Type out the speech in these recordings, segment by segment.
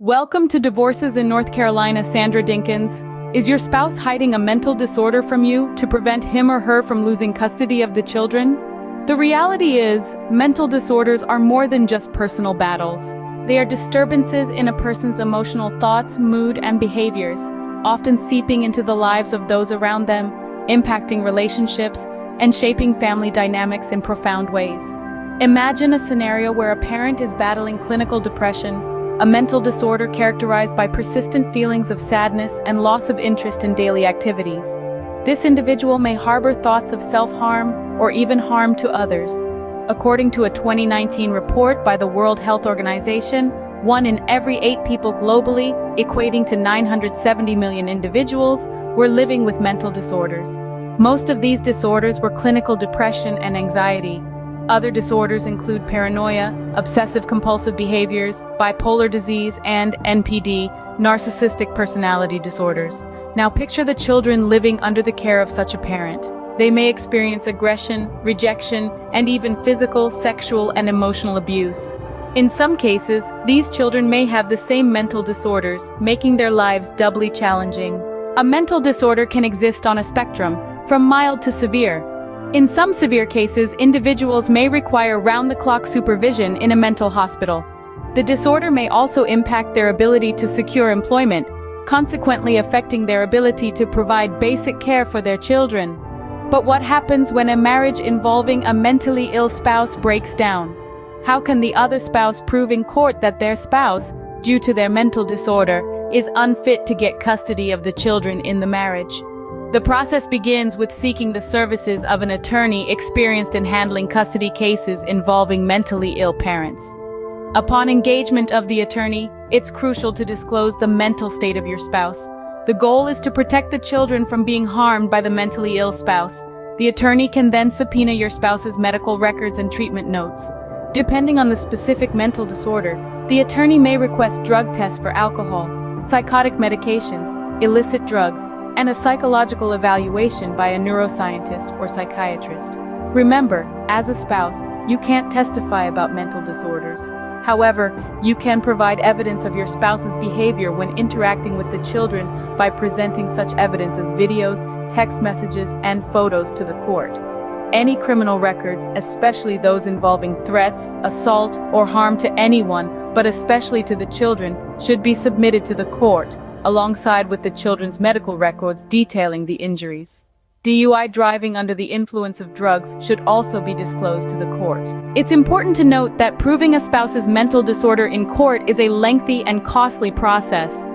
Welcome to Divorces in North Carolina, Sandra Dinkins. Is your spouse hiding a mental disorder from you to prevent him or her from losing custody of the children? The reality is, mental disorders are more than just personal battles. They are disturbances in a person's emotional thoughts, mood, and behaviors, often seeping into the lives of those around them, impacting relationships, and shaping family dynamics in profound ways. Imagine a scenario where a parent is battling clinical depression, a mental disorder characterized by persistent feelings of sadness and loss of interest in daily activities. This individual may harbor thoughts of self-harm or even harm to others. According to a 2019 report by the World Health Organization, 1 in every 8 people globally, equating to 970 million individuals, were living with mental disorders. Most of these disorders were clinical depression and anxiety. Other disorders include paranoia, obsessive-compulsive behaviors, bipolar disease, and NPD, narcissistic personality disorders. Now picture the children living under the care of such a parent. They may experience aggression, rejection, and even physical, sexual, and emotional abuse. In some cases, these children may have the same mental disorders, making their lives doubly challenging. A mental disorder can exist on a spectrum, from mild to severe. In some severe cases, individuals may require round-the-clock supervision in a mental hospital. The disorder may also impact their ability to secure employment, consequently affecting their ability to provide basic care for their children. But what happens when a marriage involving a mentally ill spouse breaks down? How can the other spouse prove in court that their spouse, due to their mental disorder, is unfit to get custody of the children in the marriage? The process begins with seeking the services of an attorney experienced in handling custody cases involving mentally ill parents. Upon engagement of the attorney, it's crucial to disclose the mental state of your spouse. The goal is to protect the children from being harmed by the mentally ill spouse. The attorney can then subpoena your spouse's medical records and treatment notes. Depending on the specific mental disorder, the attorney may request drug tests for alcohol, psychotic medications, illicit drugs, and a psychological evaluation by a neuroscientist or psychiatrist. Remember, as a spouse, you can't testify about mental disorders. However, you can provide evidence of your spouse's behavior when interacting with the children by presenting such evidence as videos, text messages, and photos to the court. Any criminal records, especially those involving threats, assault, or harm to anyone, but especially to the children, should be submitted to the court, alongside with the children's medical records detailing the injuries. DUI driving under the influence of drugs should also be disclosed to the court. It's important to note that proving a spouse's mental disorder in court is a lengthy and costly process.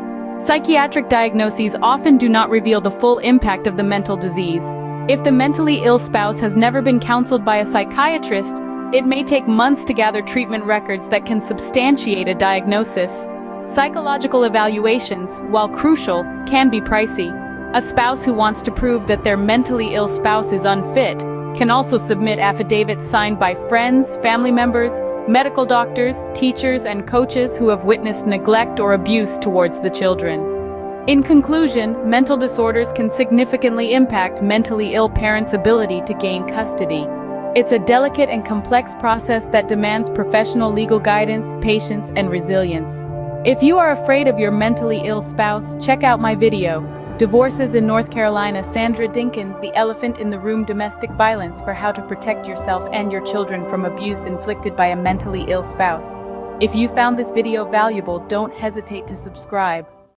Psychiatric diagnoses often do not reveal the full impact of the mental disease. If the mentally ill spouse has never been counseled by a psychiatrist, it may take months to gather treatment records that can substantiate a diagnosis. Psychological evaluations, while crucial, can be pricey. A spouse who wants to prove that their mentally ill spouse is unfit can also submit affidavits signed by friends, family members, medical doctors, teachers, and coaches who have witnessed neglect or abuse towards the children. In conclusion, mental disorders can significantly impact mentally ill parents' ability to gain custody. It's a delicate and complex process that demands professional legal guidance, patience, and resilience. If you are afraid of your mentally ill spouse, check out my video, Divorces in North Carolina, Sandra Dinkins, the elephant in the room, domestic violence, for how to protect yourself and your children from abuse inflicted by a mentally ill spouse. If you found this video valuable, don't hesitate to subscribe.